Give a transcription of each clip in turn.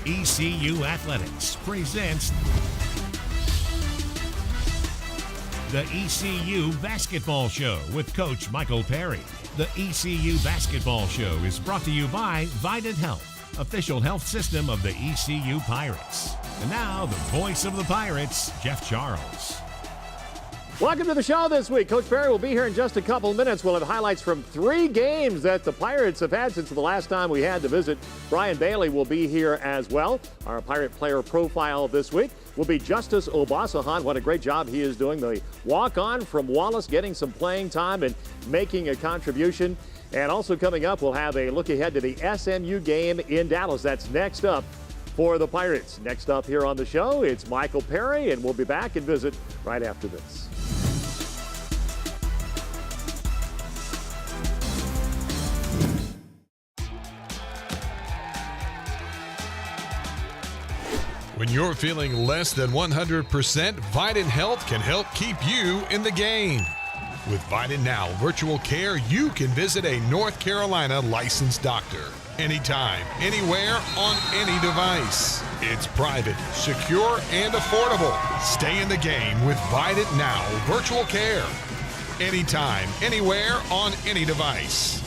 ECU Athletics presents the ECU Basketball Show with Coach Michael Perry. The ECU Basketball Show is brought to you by Vidant Health, official health system of the ECU Pirates. And now, the voice of the Pirates, Jeff Charles. Welcome to the show this week. Coach Perry will be here in just a couple minutes. We'll have highlights from 3 games that the Pirates have had since the last time we had to visit. Brian Bailey will be here as well. Our Pirate player profile this week will be Justice Obasahan. What a great job he is doing. The walk-on from Wallace, getting some playing time and making a contribution. And also coming up, we'll have a look ahead to the SMU game in Dallas. That's next up for the Pirates. Next up here on the show, it's Michael Perry, and we'll be back and visit right after this. When you're feeling less than 100%, Vidant Health can help keep you in the game. With Vidant Now Virtual Care, you can visit a North Carolina licensed doctor anytime, anywhere, on any device. It's private, secure, and affordable. Stay in the game with Vidant Now Virtual Care. Anytime, anywhere, on any device.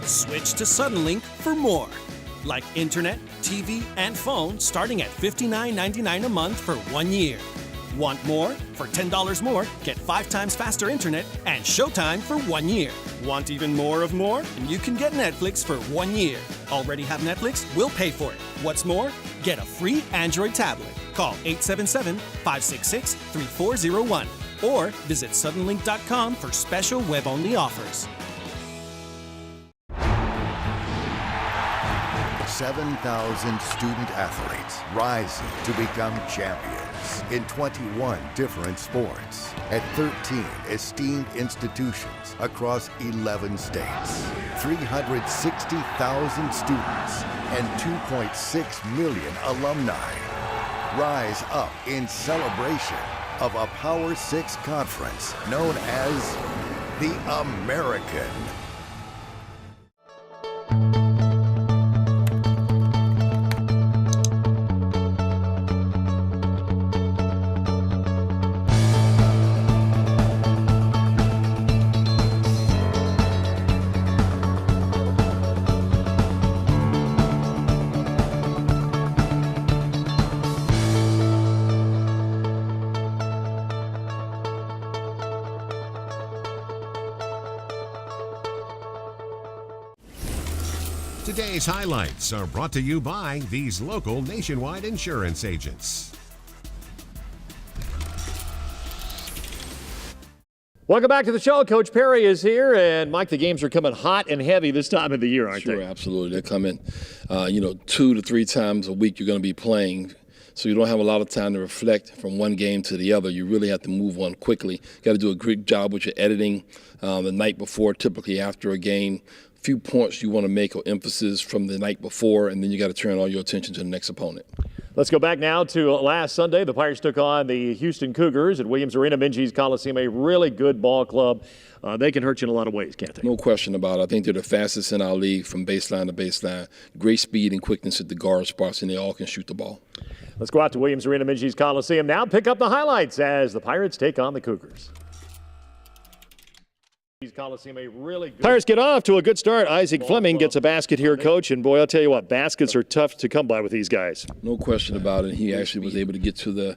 Switch to Suddenlink for more. Like internet, TV, and phone starting at $59.99 a month for 1 year. Want more? For $10 more, get 5 times faster internet and Showtime for 1 year. Want even more of more? And you can get Netflix for 1 year. Already have Netflix? We'll pay for it. What's more? Get a free Android tablet. Call 877-566-3401 or visit suddenlink.com for special web-only offers. 7,000 student athletes rising to become champions in 21 different sports at 13 esteemed institutions across 11 states. 360,000 students and 2.6 million alumni rise up in celebration of a Power 6 conference known as the American. Today's highlights are brought to you by these local nationwide insurance agents. Welcome back to the show. Coach Perry is here, and Mike, the games are coming hot and heavy this time of the year, aren't they? Sure, absolutely. They're coming, 2 to 3 times a week you're going to be playing, so you don't have a lot of time to reflect from one game to the other. You really have to move on quickly. Got to do a great job with your editing the night before, typically after a game. Few points you want to make or emphasis from the night before, and then you got to turn all your attention to the next opponent. Let's go back now to last Sunday. The Pirates took on the Houston Cougars at Williams Arena, Minji's Coliseum, a really good ball club. They can hurt you in a lot of ways, can't they? No question about it. I think they're the fastest in our league from baseline to baseline. Great speed and quickness at the guard spots, and they all can shoot the ball. Let's go out to Williams Arena, Minji's Coliseum now. Pick up the highlights as the Pirates take on the Cougars. Pirates get off to a good start. Isaac Fleming gets a basket here, Coach. And, boy, I'll tell you what, baskets are tough to come by with these guys. No question about it. He actually was able to get to the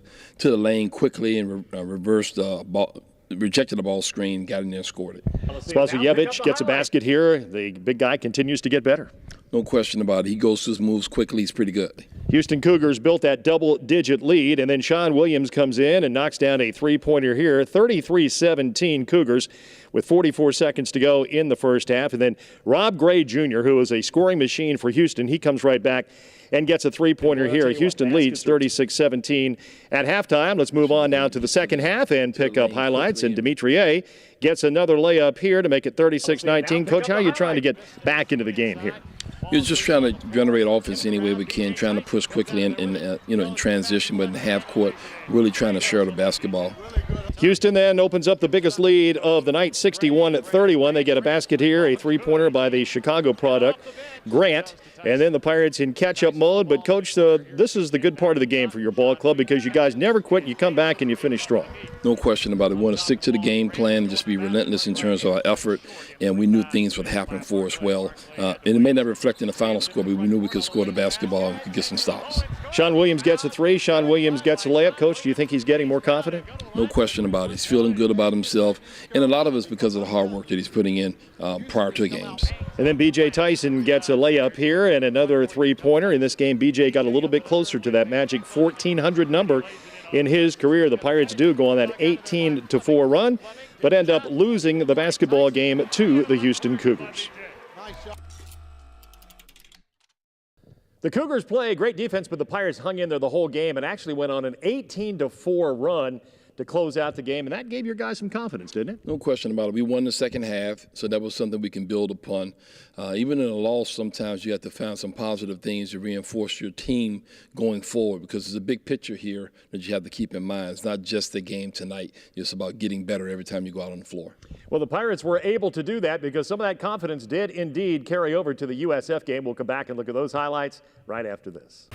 lane quickly and reversed the ball, rejected the ball screen, got in there and scored it. Spazujevich gets a basket here. The big guy continues to get better. No question about it. He goes to his moves quickly. He's pretty good. Houston Cougars built that double-digit lead, and then Sean Williams comes in and knocks down a three-pointer here. 33-17 Cougars. with 44 seconds to go in the first half. And then Rob Gray Jr., who is a scoring machine for Houston, he comes right back and gets a three-pointer here. Houston leads 36-17 at halftime. Let's move on now to the second half and pick up highlights. And Demetrier gets another layup here to make it 36-19. Coach, how are you trying to get back into the game here? You're just trying to generate offense any way we can, trying to push quickly in transition, but in half court, really trying to share the basketball. Houston then opens up the biggest lead of the night, 61-31. They get a basket here, a three-pointer by the Chicago product, Grant. And then the Pirates in catch-up mode. But, Coach, this is the good part of the game for your ball club because you guys never quit. You come back and you finish strong. No question about it. We want to stick to the game plan and just be relentless in terms of our effort. And we knew things would happen for us well. And it may not reflect in the final score, but we knew we could score the basketball and we could get some stops. Sean Williams gets a three. Sean Williams gets a layup. Coach, do you think he's getting more confident? No question about it. He's feeling good about himself. And a lot of it's because of the hard work that he's putting in prior to the games. And then B.J. Tyson gets a layup here and another three-pointer. In this game, B.J. got a little bit closer to that magic 1,400 number in his career. The Pirates do go on that 18-4 run, but end up losing the basketball game to the Houston Cougars. The Cougars play great defense, but the Pirates hung in there the whole game and actually went on an 18-4 run to close out the game, and that gave your guys some confidence, didn't it? No question about it. We won the second half, so that was something we can build upon. Even in a loss, sometimes you have to find some positive things to reinforce your team going forward because there's a big picture here that you have to keep in mind. It's not just the game tonight. It's about getting better every time you go out on the floor. Well, the Pirates were able to do that because some of that confidence did indeed carry over to the USF game. We'll come back and look at those highlights right after this.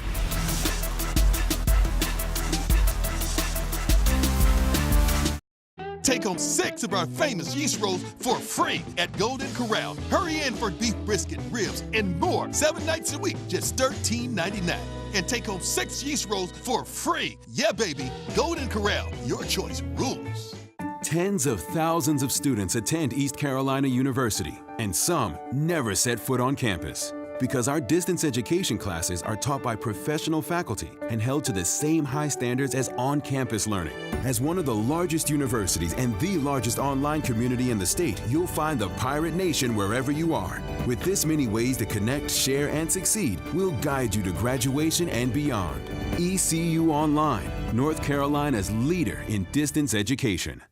Take home 6 of our famous yeast rolls for free at Golden Corral. Hurry in for beef brisket, ribs, and more 7 nights a week, just $13.99. And take home 6 yeast rolls for free. Yeah, baby, Golden Corral, your choice rules. Tens of thousands of students attend East Carolina University, and some never set foot on campus. Because our distance education classes are taught by professional faculty and held to the same high standards as on-campus learning. As one of the largest universities and the largest online community in the state, you'll find the Pirate Nation wherever you are. With this many ways to connect, share, and succeed, we'll guide you to graduation and beyond. ECU Online, North Carolina's leader in distance education.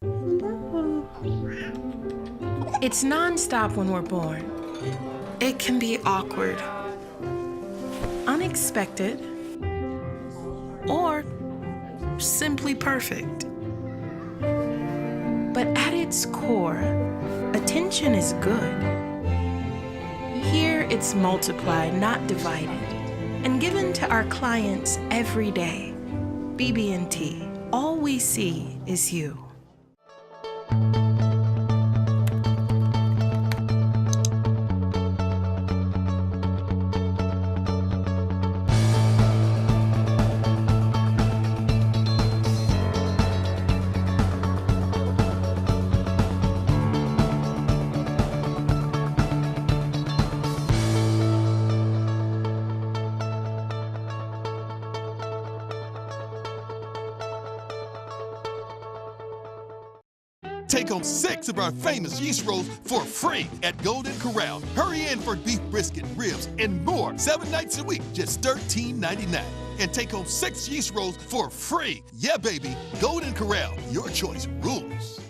It's nonstop when we're born. It can be awkward, unexpected, or simply perfect. But at its core, attention is good. Here it's multiplied, not divided, and given to our clients every day. BB&T, all we see is you. Take home 6 of our famous yeast rolls for free at Golden Corral. Hurry in for beef brisket, ribs, and more 7 nights a week, just $13.99. And take home 6 yeast rolls for free. Yeah, baby, Golden Corral, your choice rules.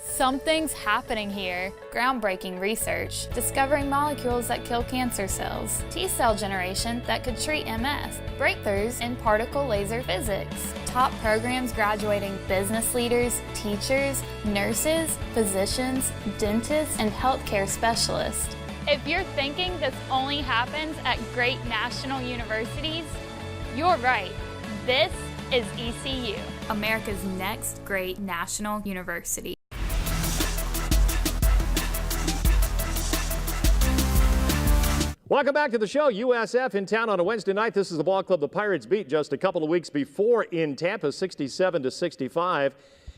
Something's happening here. Groundbreaking research, discovering molecules that kill cancer cells, T-cell generation that could treat MS, breakthroughs in particle laser physics, top programs graduating business leaders, teachers, nurses, physicians, dentists, and healthcare specialists. If you're thinking this only happens at great national universities, you're right. This is ECU, America's next great national university. Welcome back to the show. USF in town on a Wednesday night. This is the ball club the Pirates beat just a couple of weeks before in Tampa, 67-65.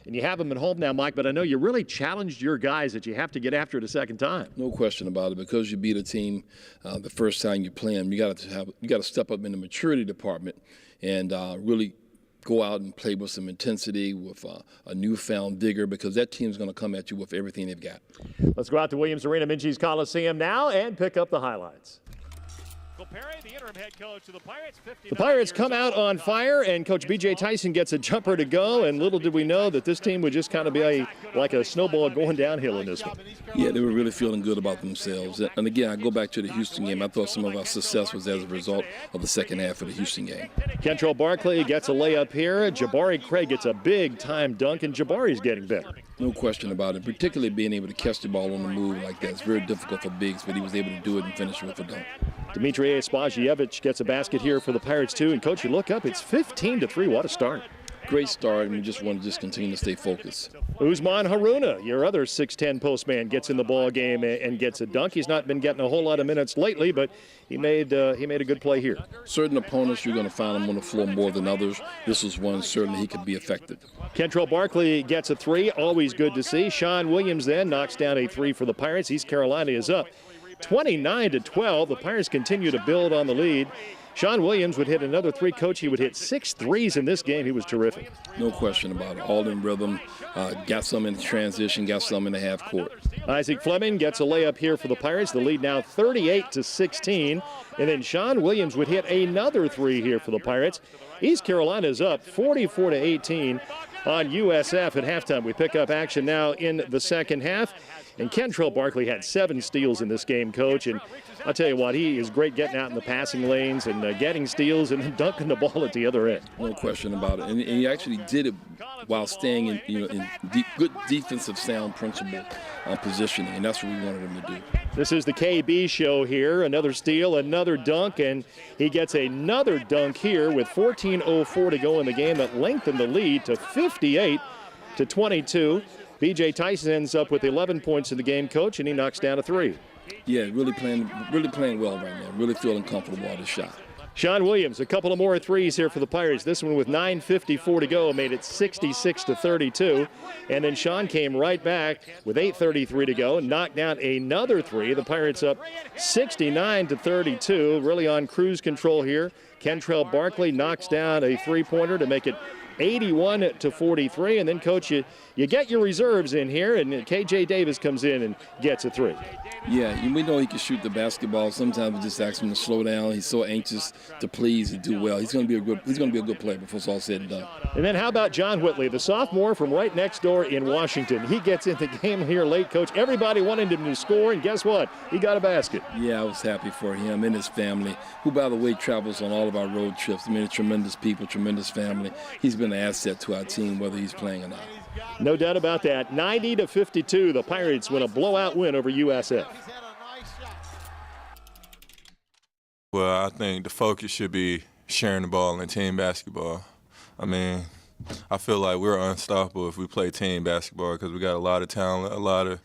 And you have them at home now, Mike, but I know you really challenged your guys that you have to get after it a second time. No question about it. Because you beat a team the first time you play them, you got to step up in the maturity department and really go out and play with some intensity, with a newfound vigor, because that team's going to come at you with everything they've got. Let's go out to Williams Arena, Minges Coliseum now and pick up the highlights. Perry, the interim head coach of the Pirates. The Pirates come out on fire, and Coach B.J. Tyson gets a jumper to go, and little did we know that this team would just kind of be like a snowball going downhill in this one. Yeah, they were really feeling good about themselves. And again, I go back to the Houston game. I thought some of our success was as a result of the second half of the Houston game. Kentrell Barkley gets a layup here. Jabari Craig gets a big-time dunk, and Jabari's getting better. No question about it, particularly being able to catch the ball on the move like that. It's very difficult for bigs, but he was able to do it and finish with a dunk. Dmitry Spajievich gets a basket here for the Pirates, too. And, Coach, you look up, it's 15-3. What a start. Great start, and we just want to continue to stay focused. Usman Haruna, your other 6'10 postman, gets in the ball game and gets a dunk. He's not been getting a whole lot of minutes lately, but he made a good play here. Certain opponents, you're going to find him on the floor more than others. This was one certainly he could be effective. Kentrell Barkley gets a three, always good to see. Sean Williams then knocks down a three for the Pirates. East Carolina is up 29-12. The Pirates continue to build on the lead. Sean Williams would hit another three. Coach, he would hit 6 threes in this game. He was terrific. No question about it. All in rhythm. Got some in transition, got some in the half court. Isaac Fleming gets a layup here for the Pirates. The lead now 38-16. And then Sean Williams would hit another three here for the Pirates. East Carolina is up 44-18 on USF at halftime. We pick up action now in the second half. And Kentrell Barkley had 7 steals in this game, Coach. And I'll tell you what, he is great getting out in the passing lanes and getting steals and then dunking the ball at the other end. No question about it. And he actually did it while staying in good defensive sound principle positioning, and that's what we wanted him to do. This is the KB show here. Another steal, another dunk, and he gets another dunk here with 14:04 to go in the game. That lengthened the lead to 58-22. B.J. Tyson ends up with 11 points in the game, Coach, and he knocks down a three. Yeah, really playing well right now. Really feeling comfortable on his shot. Sean Williams, a couple of more threes here for the Pirates. This one with 9:54 to go made it 66-32. And then Sean came right back with 8:33 to go and knocked down another three. The Pirates up 69-32, really on cruise control here. Kentrell Barkley knocks down a three-pointer to make it 81-43. And then, Coach, you get your reserves in here, and K.J. Davis comes in and gets a three. Yeah, we know he can shoot the basketball. Sometimes we just ask him to slow down. He's so anxious to please and do well. He's going to be a good player before it's all said and done. And then how about John Whitley, the sophomore from right next door in Washington? He gets in the game here late, Coach. Everybody wanted him to score, and guess what? He got a basket. Yeah, I was happy for him and his family, who, by the way, travels on all of our road trips. I mean, tremendous people, tremendous family. He's been an asset to our team, whether he's playing or not. No doubt about that. 90-52, the Pirates win a blowout win over USF. Well, I think the focus should be sharing the ball in team basketball. I mean, I feel like we're unstoppable if we play team basketball because we got a lot of talent, a lot of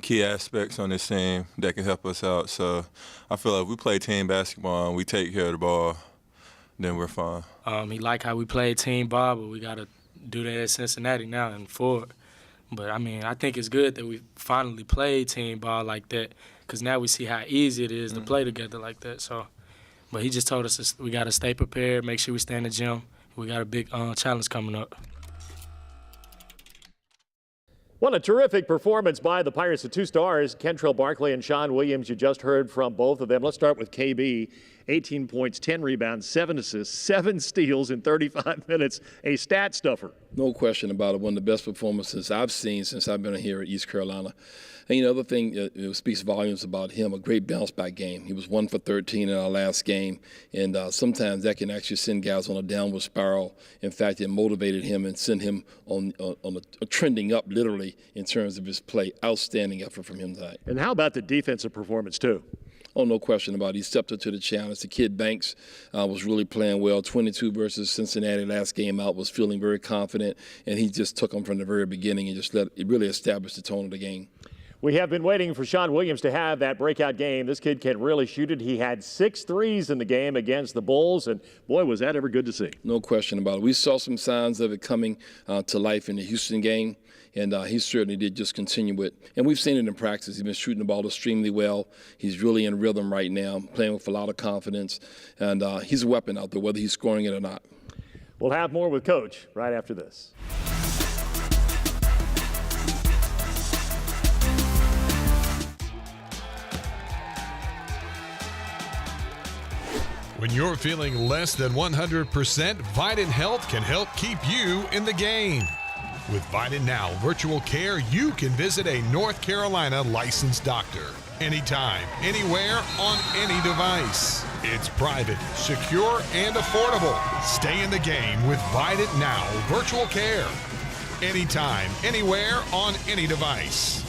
key aspects on this team that can help us out. So I feel like if we play team basketball and we take care of the ball, then we're fine. He like how we play team ball, but we got to do that at Cincinnati now and forward. But, I mean, I think it's good that we finally played team ball like that because now we see how easy it is to play together like that. So, but he just told us we got to stay prepared, make sure we stay in the gym. We got a big challenge coming up. What a terrific performance by the Pirates. The two stars, Kentrell Barkley and Sean Williams. You just heard from both of them. Let's start with KB. 18 points, 10 rebounds, 7 assists, 7 steals in 35 minutes. A stat stuffer. No question about it. One of the best performances I've seen since I've been here at East Carolina. And the other thing it speaks volumes about him, a great bounce-back game. He was 1 for 13 in our last game, and sometimes that can actually send guys on a downward spiral. In fact, it motivated him and sent him on a trending up, literally, in terms of his play. Outstanding effort from him tonight. And how about the defensive performance, too? Oh, no question about it. He stepped up to the challenge. The kid Banks was really playing well. 22 versus Cincinnati last game out, was feeling very confident, and he just took them from the very beginning and just really established the tone of the game. We have been waiting for Sean Williams to have that breakout game. This kid can really shoot it. He had 6 threes in the game against the Bulls, and boy, was that ever good to see. No question about it. We saw some signs of it coming to life in the Houston game, and he certainly did just continue it. And we've seen it in practice. He's been shooting the ball extremely well. He's really in rhythm right now, playing with a lot of confidence, and he's a weapon out there, whether he's scoring it or not. We'll have more with Coach right after this. When you're feeling less than 100%, Vidant Health can help keep you in the game. With Vidant Now Virtual Care, you can visit a North Carolina licensed doctor anytime, anywhere, on any device. It's private, secure, and affordable. Stay in the game with Vidant Now Virtual Care. Anytime, anywhere, on any device.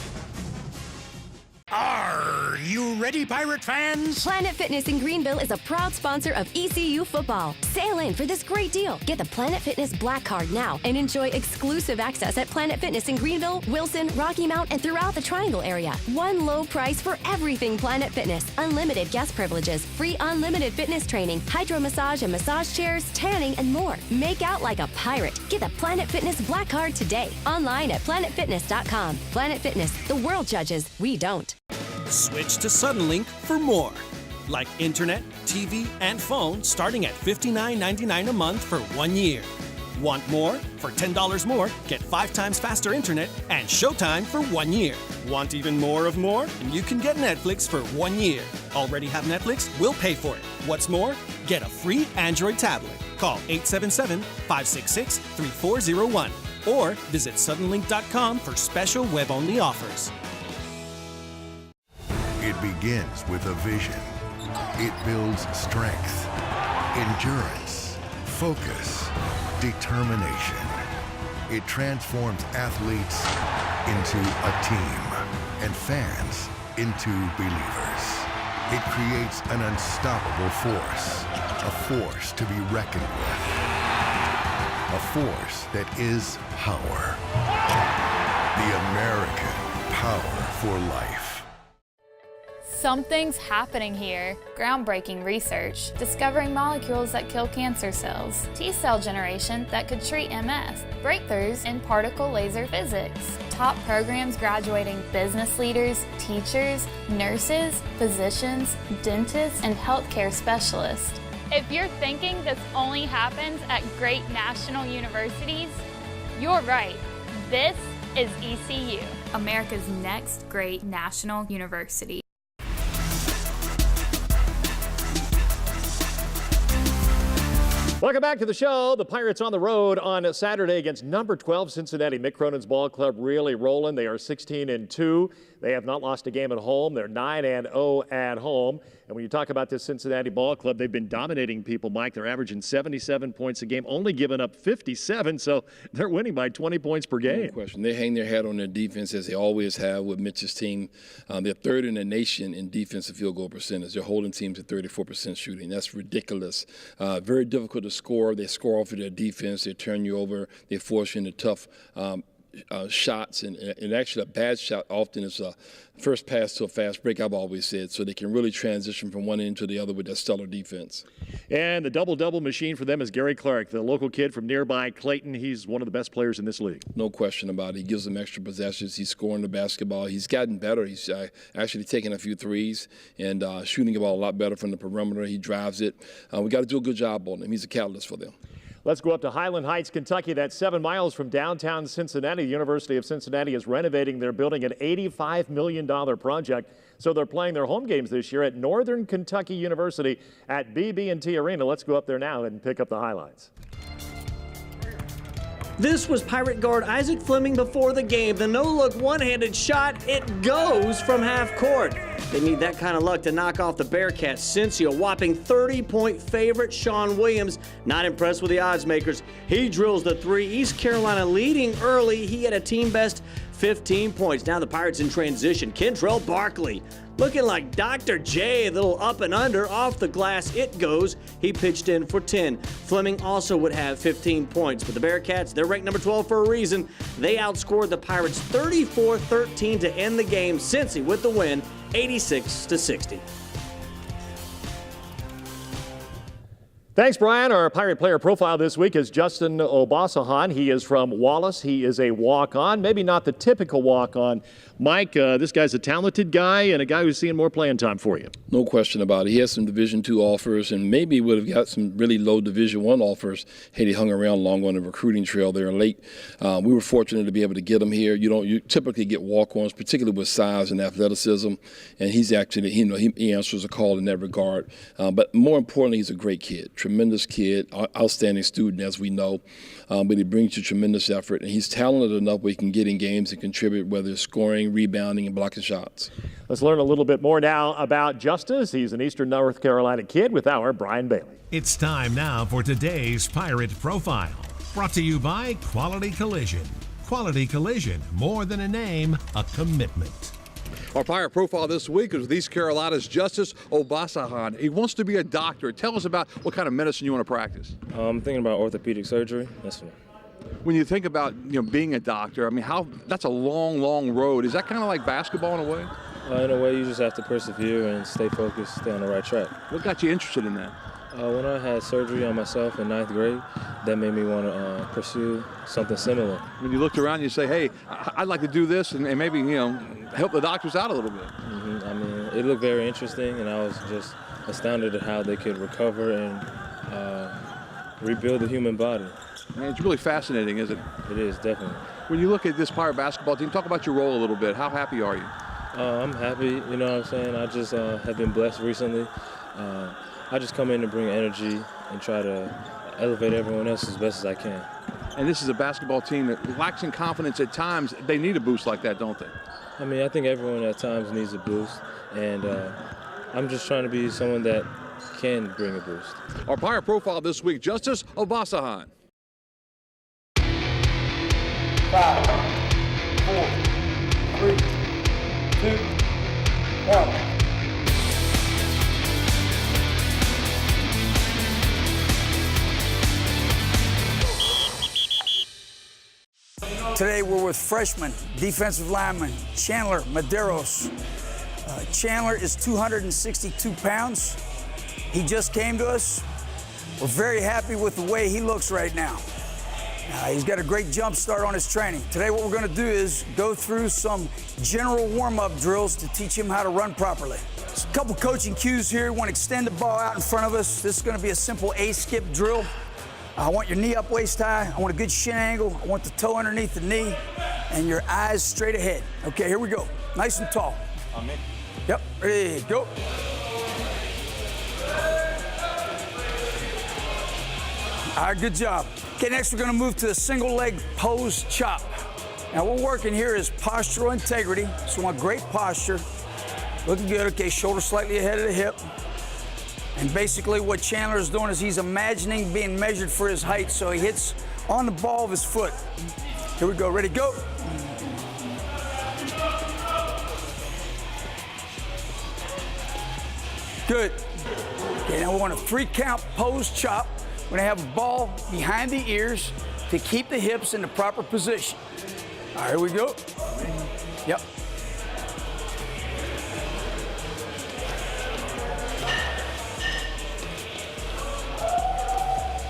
Are you ready, Pirate fans? Planet Fitness in Greenville is a proud sponsor of ECU football. Sail in for this great deal. Get the Planet Fitness Black Card now and enjoy exclusive access at Planet Fitness in Greenville, Wilson, Rocky Mount, and throughout the Triangle area. One low price for everything Planet Fitness. Unlimited guest privileges, free unlimited fitness training, hydro massage and massage chairs, tanning, and more. Make out like a pirate. Get the Planet Fitness Black Card today. Online at planetfitness.com. Planet Fitness. The world judges. We don't. Switch to Suddenlink for more. Like internet, TV, and phone starting at $59.99 a month for 1 year. Want more? For $10 more, get 5 times faster internet and Showtime for 1 year. Want even more of more? And you can get Netflix for 1 year. Already have Netflix? We'll pay for it. What's more? Get a free Android tablet. Call 877-566-3401 or visit suddenlink.com for special web-only offers. It begins with a vision. It builds strength, endurance, focus, determination. It transforms athletes into a team and fans into believers. It creates an unstoppable force, a force to be reckoned with, a force that is power. The American power for life. Something's happening here. Groundbreaking research, discovering molecules that kill cancer cells, T-cell generation that could treat MS, breakthroughs in particle laser physics, top programs graduating business leaders, teachers, nurses, physicians, dentists, and healthcare specialists. If you're thinking this only happens at great national universities, you're right. This is ECU, America's next great national university. Welcome back to the show. The Pirates on the road on Saturday against number 12 Cincinnati. Mick Cronin's ball club really rolling. They are 16-2. They have not lost a game at home. They're 9-0 at home. And when you talk about this Cincinnati ball club, they've been dominating people, Mike. They're averaging 77 points a game, only giving up 57, so they're winning by 20 points per game. No question. They hang their hat on their defense, as they always have with Mitch's team. They're third in the nation in defensive field goal percentage. They're holding teams at 34% shooting. That's ridiculous. Very difficult to score. They score off of their defense. They turn you over. They force you into tough shots, and actually a bad shot often is a first pass to a fast break, I've always said, so they can really transition from one end to the other with that stellar defense. And the double-double machine for them is Gary Clark, the local kid from nearby Clayton. He's one of the best players in this league. No question about it. He gives them extra possessions. He's scoring the basketball. He's gotten better. He's actually taking a few threes and shooting the ball a lot better from the perimeter. He drives it. We got to do a good job on him. He's a catalyst for them. Let's go up to Highland Heights, Kentucky. That's 7 miles from downtown Cincinnati. The University of Cincinnati is renovating their building, an $85 million project. So they're playing their home games this year at Northern Kentucky University at BB&T Arena. Let's go up there now and pick up the highlights. This was Pirate guard Isaac Fleming before the game. The no-look one-handed shot, it goes from half court. They need that kind of luck to knock off the Bearcats. Cincy, a whopping 30-point favorite. Sean Williams, not impressed with the odds makers. He drills the three. East Carolina leading early. He had a team best 15 points. Now the Pirates in transition. Kentrell Barkley looking like Dr. J, a little up and under, off the glass, it goes. He pitched in for 10. Fleming also would have 15 points, but the Bearcats, they're ranked number 12 for a reason. They outscored the Pirates 34-13 to end the game. Cincy with the win, 86-60. Thanks, Brian. Our Pirate player profile this week is Justin Obasahan. He is from Wallace. He is a walk-on, maybe not the typical walk-on. Mike, this guy's a talented guy and a guy who's seeing more playing time for you. No question about it. He has some Division II offers and maybe would have got some really low Division I offers had he hung around long on the recruiting trail there late. We were fortunate to be able to get him here. You typically get walk-ons, particularly with size and athleticism, and he's actually, he answers a call in that regard. But more importantly, he's a great kid, tremendous kid, outstanding student, as we know. But he brings you tremendous effort, and he's talented enough where he can get in games and contribute, whether it's scoring, rebounding, and blocking shots. Let's learn a little bit more now about Justice. He's an Eastern North Carolina kid with our Brian Bailey. It's time now for today's Pirate Profile, brought to you by Quality Collision. Quality Collision, more than a name, a commitment. Our Pirate Profile this week is with East Carolina's Justice Obasahan. He wants to be a doctor. Tell us about what kind of medicine you want to practice. I'm thinking about orthopedic surgery. That's what. When you think about being a doctor, I mean, that's a long, long road. Is that kind of like basketball in a way? In a way, you just have to persevere and stay focused, stay on the right track. What got you interested in that? When I had surgery on myself in 9th grade, that made me want to pursue something similar. When you looked around, you say, hey, I'd like to do this and maybe, help the doctors out a little bit. I mean, it looked very interesting, and I was just astounded at how they could recover and rebuild the human body. I mean, it's really fascinating, isn't it? It is, definitely. When you look at this Pirate basketball team, talk about your role a little bit. How happy are you? I'm happy, you know what I'm saying? I just have been blessed recently. I just come in to bring energy and try to elevate everyone else as best as I can. And this is a basketball team that lacks in confidence at times. They need a boost like that, don't they? I mean, I think everyone at times needs a boost, and I'm just trying to be someone that can bring a boost. Our Pirate Profile this week, Justice Obasahan. 5, 4, 3, 2, 1. Today we're with freshman defensive lineman Chandler Medeiros. Chandler is 262 pounds. He just came to us. We're very happy with the way he looks right now. He's got a great jump start on his training. Today what we're going to do is go through some general warm-up drills to teach him how to run properly. There's a couple coaching cues here. We want to extend the ball out in front of us. This is going to be a simple A-skip drill. I want your knee up waist high. I want a good shin angle. I want the toe underneath the knee and your eyes straight ahead. Okay, here we go. Nice and tall. I'm in. Yep, ready, go. All right, good job. Okay, next we're gonna move to the single leg pose chop. Now what we're working here is postural integrity. So we want great posture. Looking good, okay, shoulder slightly ahead of the hip. And basically what Chandler is doing is he's imagining being measured for his height, so he hits on the ball of his foot. Here we go, ready, go. Good. Okay, now we want a 3-count pose chop. We're gonna have a ball behind the ears to keep the hips in the proper position. All right, here we go. Yep.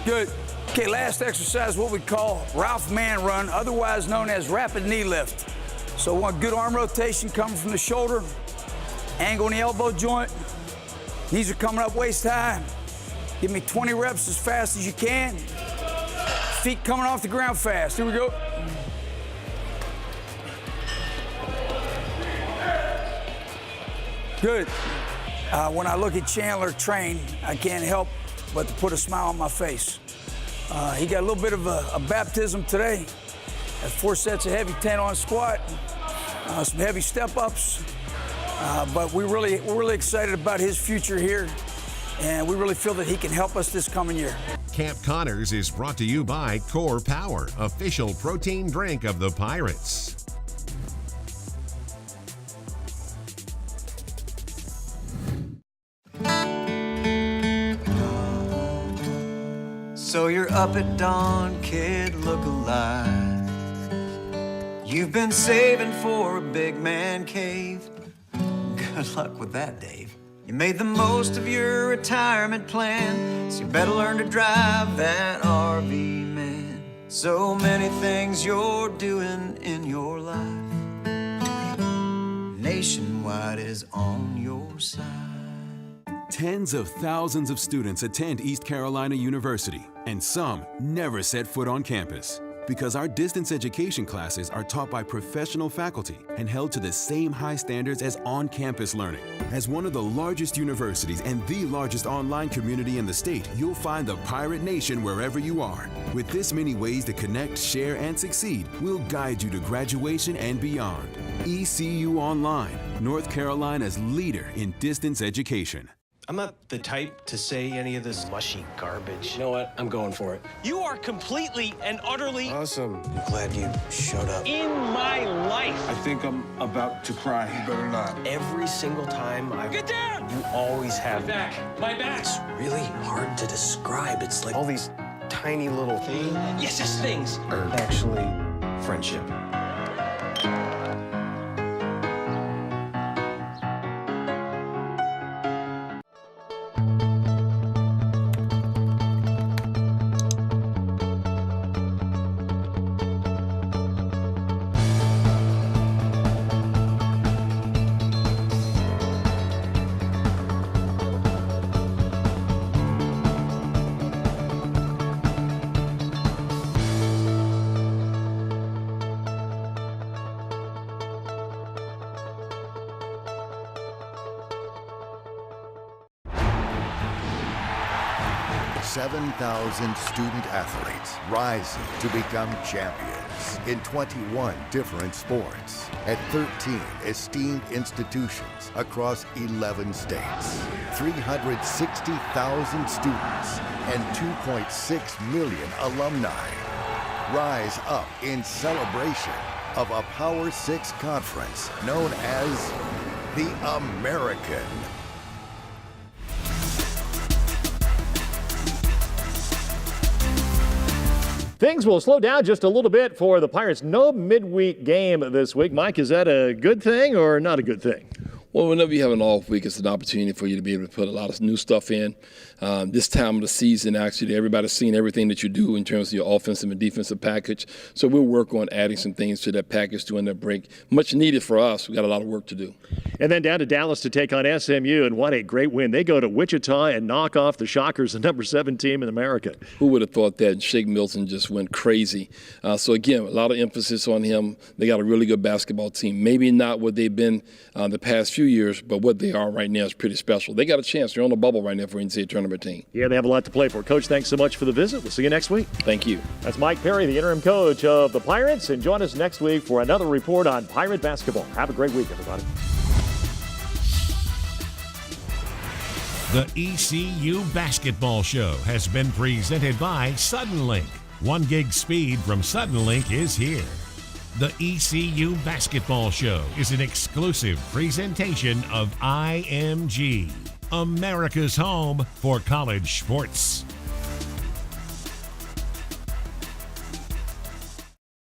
Good. Okay, last exercise, what we call Ralph Man Run, otherwise known as rapid knee lift. So we want good arm rotation coming from the shoulder, angle in the elbow joint. Knees are coming up waist high. Give me 20 reps as fast as you can. Feet coming off the ground fast. Here we go. Good. When I look at Chandler train, I can't help but to put a smile on my face. He got a little bit of a baptism today. Had 4 sets of heavy 10-on squat, some heavy step-ups. But we're really excited about his future here, and we really feel that he can help us this coming year. Camp Connors is brought to you by Core Power, official protein drink of the Pirates. So you're up at dawn, kid, look alive. You've been saving for a big man cave. Good luck with that, Dave. You made the most of your retirement plan, so you better learn to drive that RV, man. So many things you're doing in your life. Nationwide is on your side. Tens of thousands of students attend East Carolina University, and some never set foot on campus. Because our distance education classes are taught by professional faculty and held to the same high standards as on-campus learning. As one of the largest universities and the largest online community in the state, you'll find the Pirate Nation wherever you are. With this many ways to connect, share, and succeed, we'll guide you to graduation and beyond. ECU Online, North Carolina's leader in distance education. I'm not the type to say any of this mushy garbage. You know what? I'm going for it. You are completely and utterly Awesome. I'm glad you showed up. in my life. I think I'm about to cry. You better not. Every single time I get down, you always have my back. It's really hard to describe. It's like all these tiny little things. Yes, things. Are actually friendship. $7,000 student athletes rising to become champions in 21 different sports at 13 esteemed institutions across 11 states. 360,000 students and 2.6 million alumni rise up in celebration of a Power 6 conference known as the American. Things will slow down just a little bit for the Pirates. No midweek game this week. Mike, is that a good thing or not a good thing? Well, whenever you have an off week, it's an opportunity for you to be able to put a lot of new stuff in. This time of the season, actually, everybody's seen everything that you do in terms of your offensive and defensive package. So we'll work on adding some things to that package during that break. Much needed for us. We've got a lot of work to do. And then down to Dallas to take on SMU, and what a great win. They go to Wichita and knock off the Shockers, the number 7 team in America. Who would have thought that? Shake Milton just went crazy. So, again, a lot of emphasis on him. They got a really good basketball team. Maybe not what they've been the past few years, but what they are right now is pretty special. They got a chance. They're on the bubble right now for NCAA tournament team. Yeah, they have a lot to play for. Coach, thanks so much for the visit. We'll see you next week. Thank you. That's Mike Perry, the interim coach of the Pirates, and join us next week for another report on Pirate basketball. Have a great week, everybody. The ECU Basketball Show has been presented by Suddenlink. 1 gig speed from Suddenlink is here. The ECU Basketball Show is an exclusive presentation of IMG, America's home for college sports.